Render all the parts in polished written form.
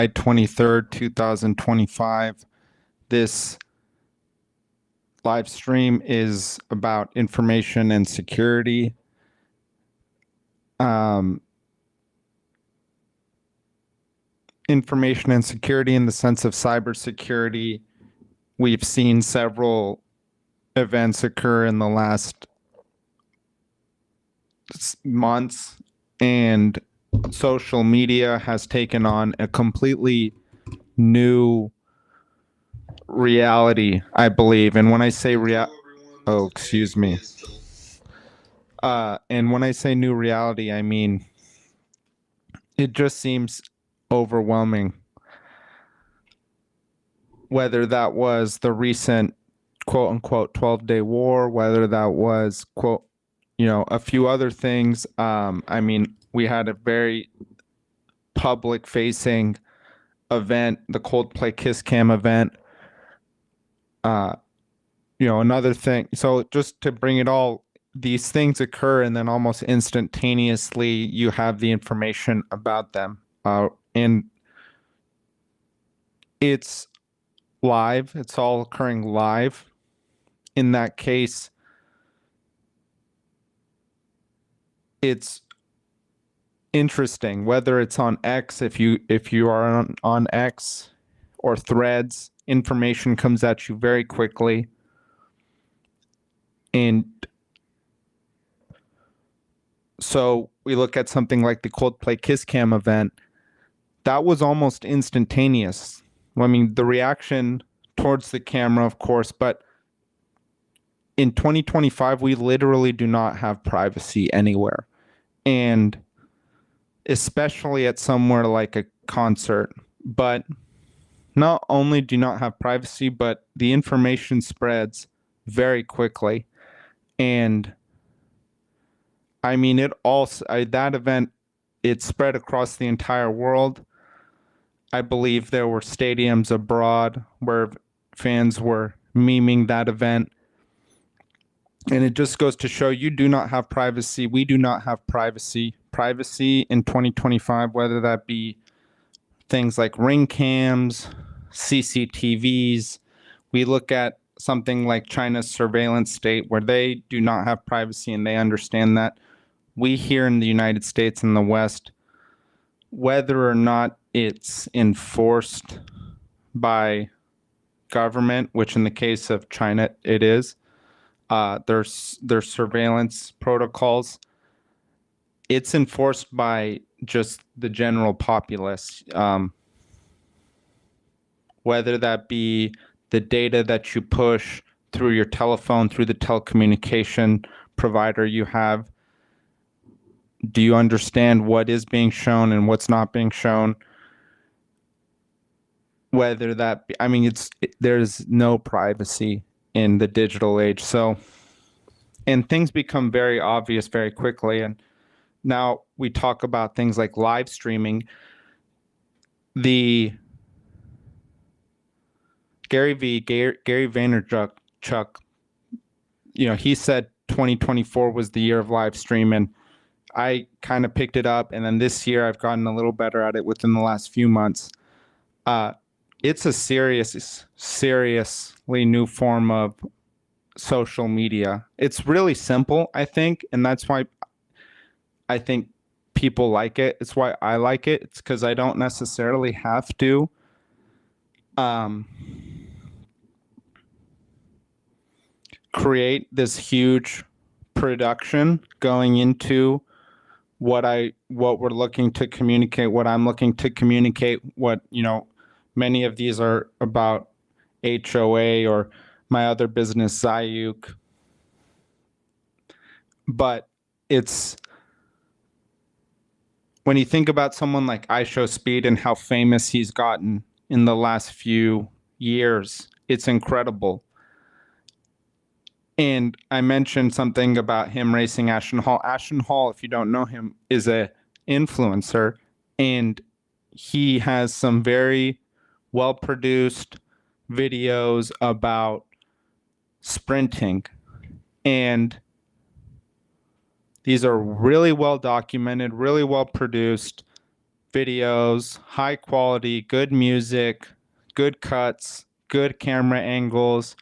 23rd, 2025. This live stream is about information and security. Information and security in the sense of cybersecurity. We've seen several events occur in the last months, and social media has taken on a completely new reality, I believe. And when I say excuse me. And when I say new reality, I mean it just seems overwhelming. Whether that was the recent quote unquote 12-day war, whether that was quote, a few other things. I mean, we had a very public facing event, the Coldplay Kiss Cam event. Another thing. So just to bring it all, these things occur and then almost instantaneously you have the information about them. And it's live. It's all occurring live. In that case, it's interesting whether it's on X, if you are on X or Threads, information comes at you very quickly. And so we look at something like the Coldplay Kiss Cam event. That was almost instantaneous. I mean, the reaction towards the camera, of course, but in 2025, we literally do not have privacy anywhere. And especially at somewhere like a concert. But not only do you not have privacy, but the information spreads very quickly. And I mean, that event, it spread across the entire world. I believe there were stadiums abroad where fans were memeing that event. And it just goes to show you do not have privacy. We do not have privacy. Privacy in 2025, whether that be things like ring cams, CCTVs. We look at something like China's surveillance state where they do not have privacy and they understand that. We here in the United States and the West, whether or not it's enforced by government, which in the case of China it is, there's surveillance protocols. It's enforced by just the general populace, whether that be the data that you push through your telephone, through the telecommunication provider you have. Do you understand what is being shown and what's not being shown? Whether that be, I mean, there's no privacy in the digital age. So, and things become very obvious very quickly. And now we talk about things like live streaming. The Gary Vaynerchuk, he said 2024 was the year of live stream, and I kind of picked it up. And then this year I've gotten a little better at it within the last few months. It's a seriously new form of social media. It's really simple, I think, and that's why I think people like it. It's why I like it. It's because I don't necessarily have to create this huge production going into what we're looking to communicate, what I'm looking to communicate, what, many of these are about HOA or my other business, Zayuk. But it's, when you think about someone like IShowSpeed and how famous he's gotten in the last few years, it's incredible. And I mentioned something about him racing Ashton Hall. Ashton Hall, if you don't know him, is a influencer, and he has some very well-produced videos about sprinting. And these are really well documented, really well produced. videos, high quality, good music, good cuts, good camera angles.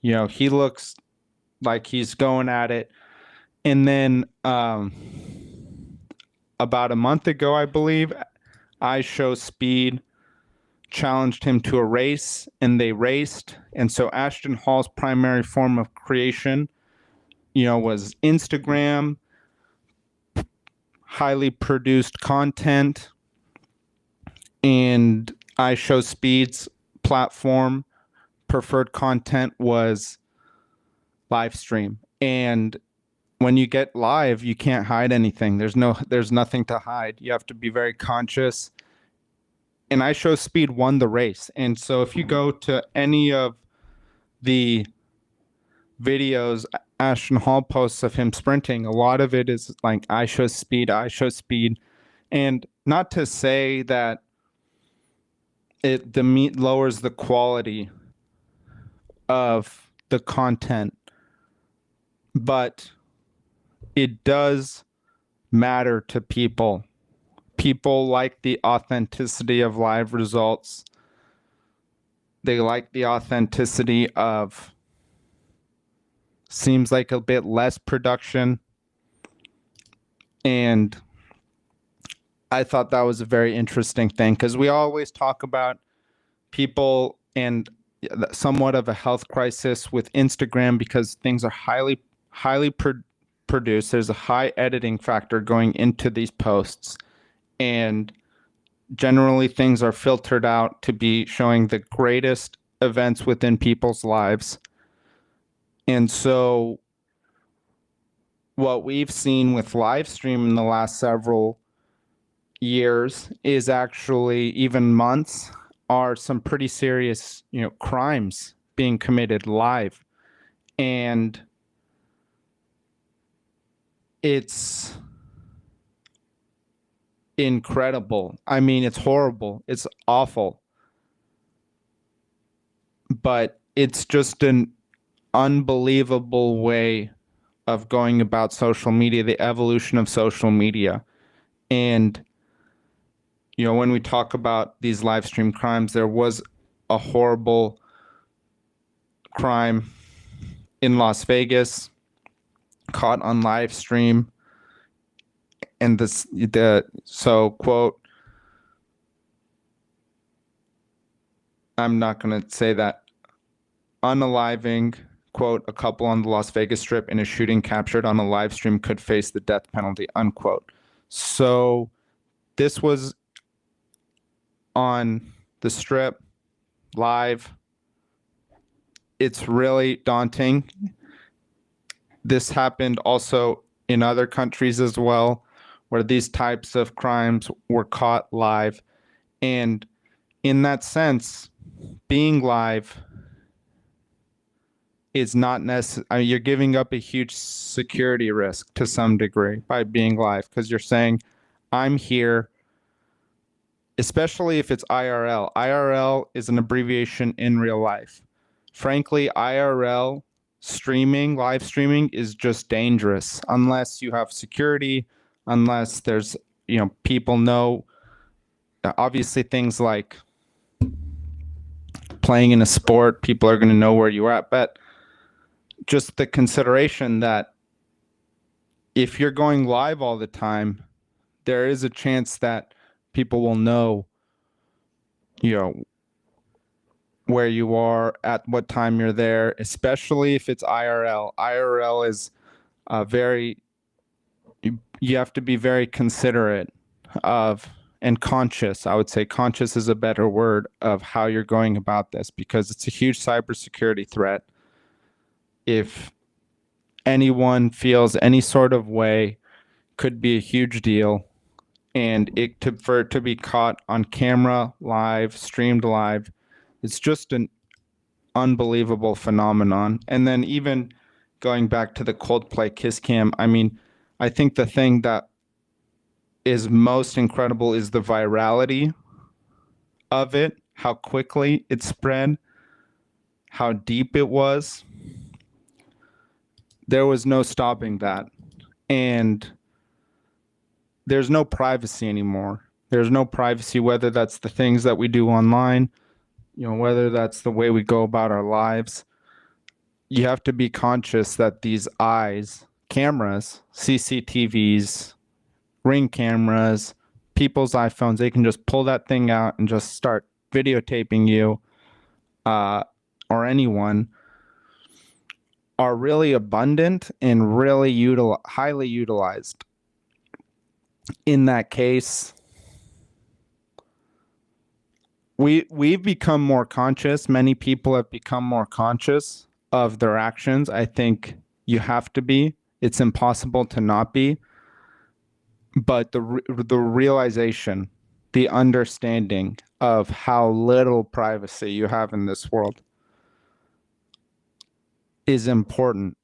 He looks like he's going at it. And then about a month ago, I believe, iShowSpeed challenged him to a race, and they raced. And so Ashton Hall's primary form of creation, was Instagram, highly produced content, and iShowSpeed's platform preferred content was live stream. And when you get live, you can't hide anything. There's nothing to hide. You have to be very conscious. And iShowSpeed won the race. And so if you go to any of the videos Ashton Hall posts of him sprinting, a lot of it is like iShowSpeed. And not to say that the meat lowers the quality of the content, but it does matter to people. People like the authenticity of live results. They like the authenticity of, seems like a bit less production. And I thought that was a very interesting thing, because we always talk about people and somewhat of a health crisis with Instagram because things are highly produced. There's a high editing factor going into these posts, and generally things are filtered out to be showing the greatest events within people's lives. And so what we've seen with live stream in the last several years is actually, even months, are some pretty serious, crimes being committed live. And it's incredible. I mean, it's horrible. It's awful. But it's just an unbelievable way of going about social media, the evolution of social media. And when we talk about these live stream crimes, there was a horrible crime in Las Vegas caught on live stream. And quote, I'm not going to say that, unaliving, quote, a couple on the Las Vegas Strip in a shooting captured on a live stream could face the death penalty, unquote. So this was on the Strip, live. It's really daunting. This happened also in other countries as well, where these types of crimes were caught live. And in that sense, being live is not necessary. You're giving up a huge security risk to some degree by being live, because you're saying, I'm here, especially if it's IRL. IRL is an abbreviation in real life. Frankly, IRL live streaming is just dangerous unless you have security, unless there's, people know, obviously things like playing in a sport, people are going to know where you're at, but just the consideration that if you're going live all the time, there is a chance that people will know, where you are, at what time you're there, especially if it's IRL. IRL is you have to be very considerate of and conscious. I would say conscious is a better word of how you're going about this, because it's a huge cybersecurity threat. If anyone feels any sort of way, could be a huge deal. And for it to be caught on camera, live, streamed live, it's just an unbelievable phenomenon. And then even going back to the Coldplay Kiss Cam, I mean, I think the thing that is most incredible is the virality of it, how quickly it spread, how deep it was. There was no stopping that. And there's no privacy anymore. There's no privacy, whether that's the things that we do online, whether that's the way we go about our lives. You have to be conscious that these eyes, cameras, CCTVs, Ring cameras, people's iPhones, they can just pull that thing out and just start videotaping you or anyone, are really abundant and really highly utilized. In that case, we've become more conscious. Many people have become more conscious of their actions. I think you have to be. It's impossible to not be. But the realization, the understanding of how little privacy you have in this world is important.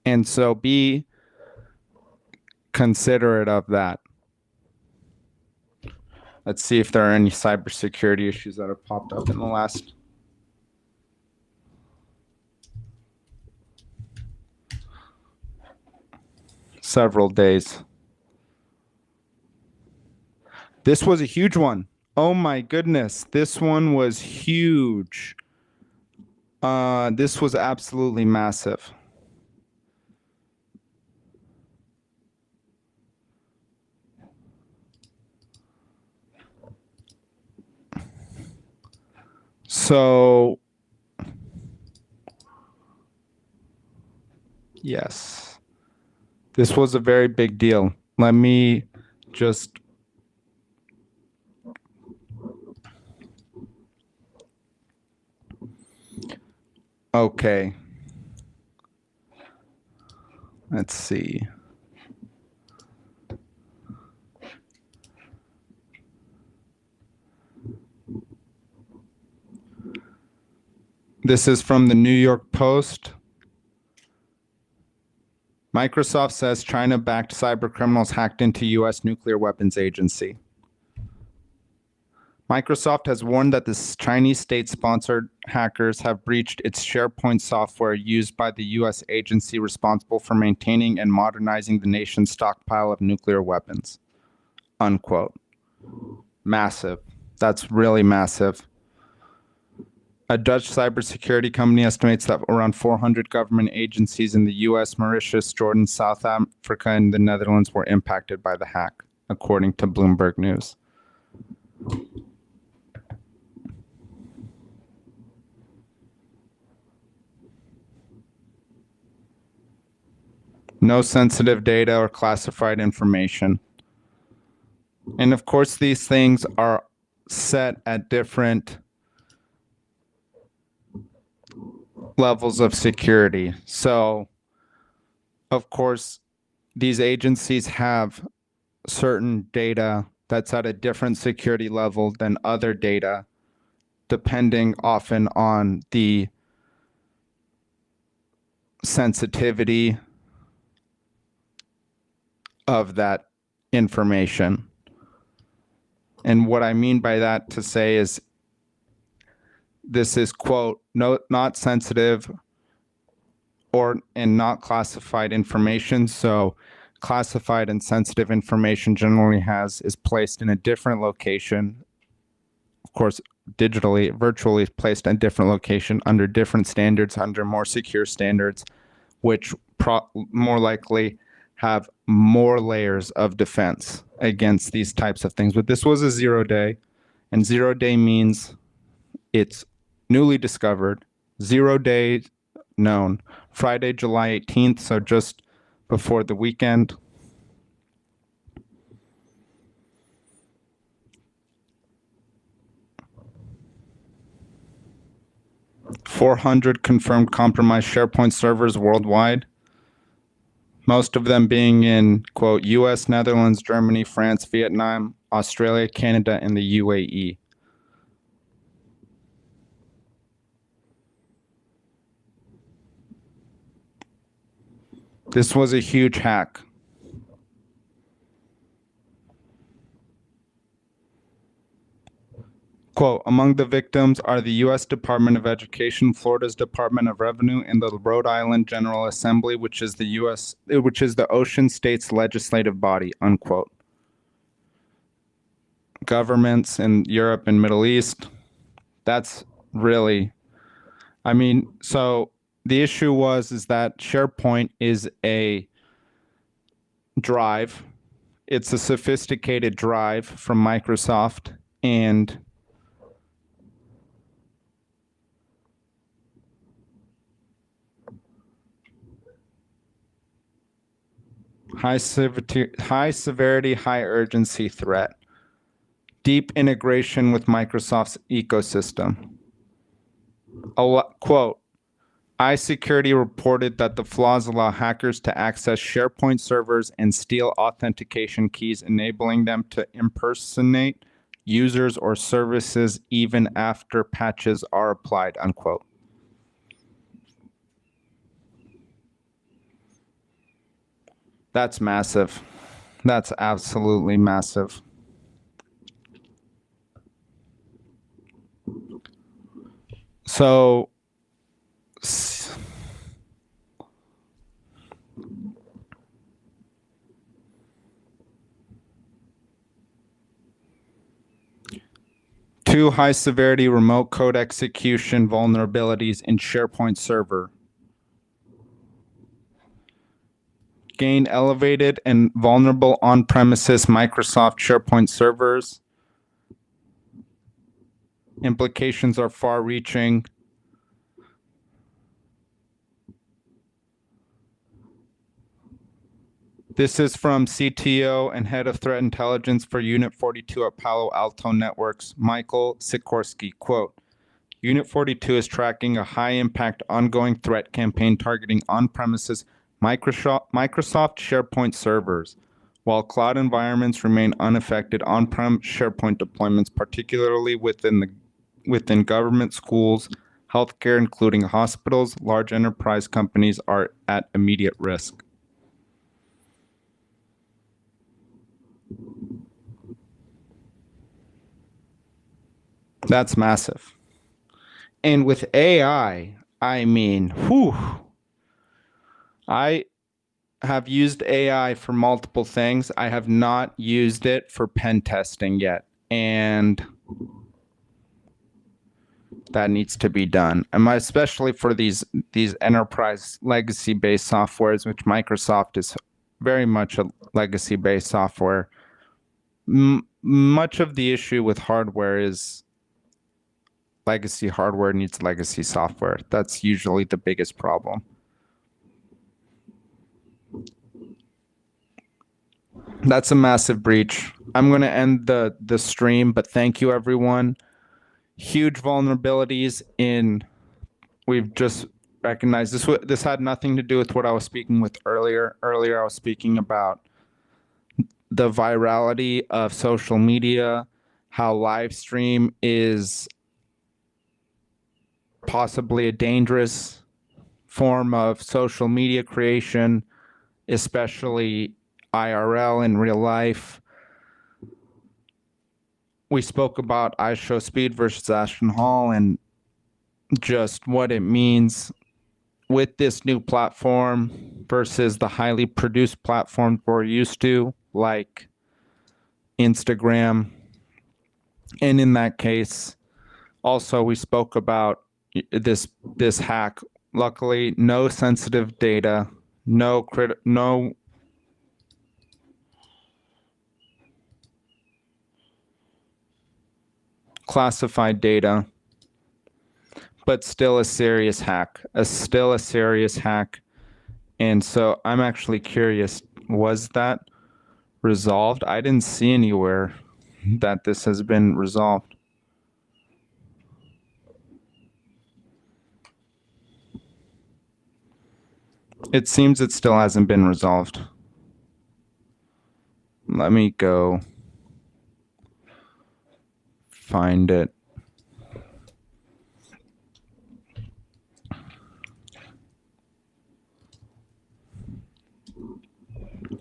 And so be considerate of that. Let's see if there are any cybersecurity issues that have popped up in the last several days. This was a huge one. Oh my goodness, this one was huge. This was absolutely massive. So, yes, this was a very big deal. Let me just okay. Let's see. This is from the New York Post. Microsoft says China-backed cybercriminals hacked into U.S. nuclear weapons agency. Microsoft has warned that the Chinese state-sponsored hackers have breached its SharePoint software used by the U.S. agency responsible for maintaining and modernizing the nation's stockpile of nuclear weapons. Unquote. Massive. That's really massive. A Dutch cybersecurity company estimates that around 400 government agencies in the U.S., Mauritius, Jordan, South Africa, and the Netherlands were impacted by the hack, according to Bloomberg News. No sensitive data or classified information. And of course, these things are set at different levels of security. So, of course, these agencies have certain data that's at a different security level than other data, depending often on the sensitivity of that information. And what I mean by that to say is this is, quote, not sensitive and not classified information. So classified and sensitive information generally is placed in a different location. Of course, virtually placed in a different location under different standards, under more secure standards, which more likely have more layers of defense against these types of things. But this was a 0 day, and 0 day means it's newly discovered, 0 day known, Friday, July 18th, so just before the weekend. .400 confirmed compromised SharePoint servers worldwide, most of them being in, quote, US, Netherlands, Germany, France, Vietnam, Australia, Canada, and the UAE. This was a huge hack. Quote, among the victims are the U.S. Department of Education, Florida's Department of Revenue, and the Rhode Island General Assembly, which is the ocean state's legislative body, unquote. governments in Europe and Middle East. That's really, I mean, so the issue is that SharePoint is a drive. It's a sophisticated drive from Microsoft, and high severity, high urgency threat. Deep integration with Microsoft's ecosystem. Quote, iSecurity reported that the flaws allow hackers to access SharePoint servers and steal authentication keys, enabling them to impersonate users or services even after patches are applied, unquote. That's massive. That's absolutely massive. So, two high severity remote code execution vulnerabilities in SharePoint server. Gain elevated and vulnerable on-premises Microsoft SharePoint servers. Implications are far-reaching. This is from CTO and Head of Threat Intelligence for Unit 42 at Palo Alto Networks, Michael Sikorsky. Quote, Unit 42 is tracking a high-impact ongoing threat campaign targeting on-premises Microsoft SharePoint servers. While cloud environments remain unaffected, on-prem SharePoint deployments, particularly within government, schools, healthcare, including hospitals, large enterprise companies, are at immediate risk. That's massive. And with AI, I mean, whew. I have used AI for multiple things. I have not used it for pen testing yet. And that needs to be done. And especially for these enterprise legacy-based softwares, which Microsoft is very much a legacy-based software. Much of the issue with hardware is legacy hardware needs legacy software. That's usually the biggest problem. That's a massive breach. I'm going to end the stream, but thank you, everyone. Huge vulnerabilities in, we've just recognized this. This had nothing to do with what I was speaking with earlier. Earlier, I was speaking about the virality of social media, how live stream is possibly a dangerous form of social media creation, especially IRL in real life. We spoke about iShowSpeed versus Ashton Hall and just what it means with this new platform versus the highly produced platforms we're used to, like Instagram. And in that case, also we spoke about this hack. Luckily, no sensitive data, no classified data, but still a serious hack. And so I'm actually curious, was that resolved? I didn't see anywhere that this has been resolved. It seems it still hasn't been resolved. Let me go find it.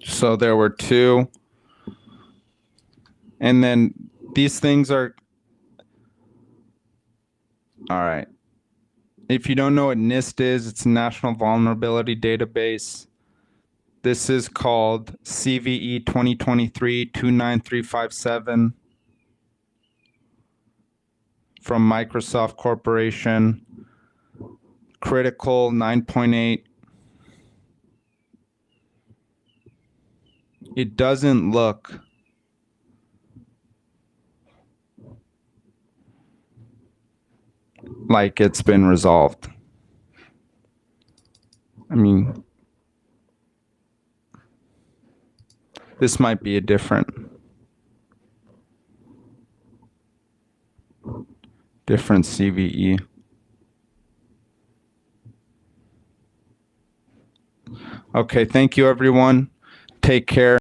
So there were two. And then these things are, all right. If you don't know what NIST is, it's National Vulnerability Database. This is called CVE 2023-29357. from Microsoft Corporation. Critical 9.8. It doesn't look like it's been resolved. I mean, this might be a different CVE. Okay, thank you everyone. Take care.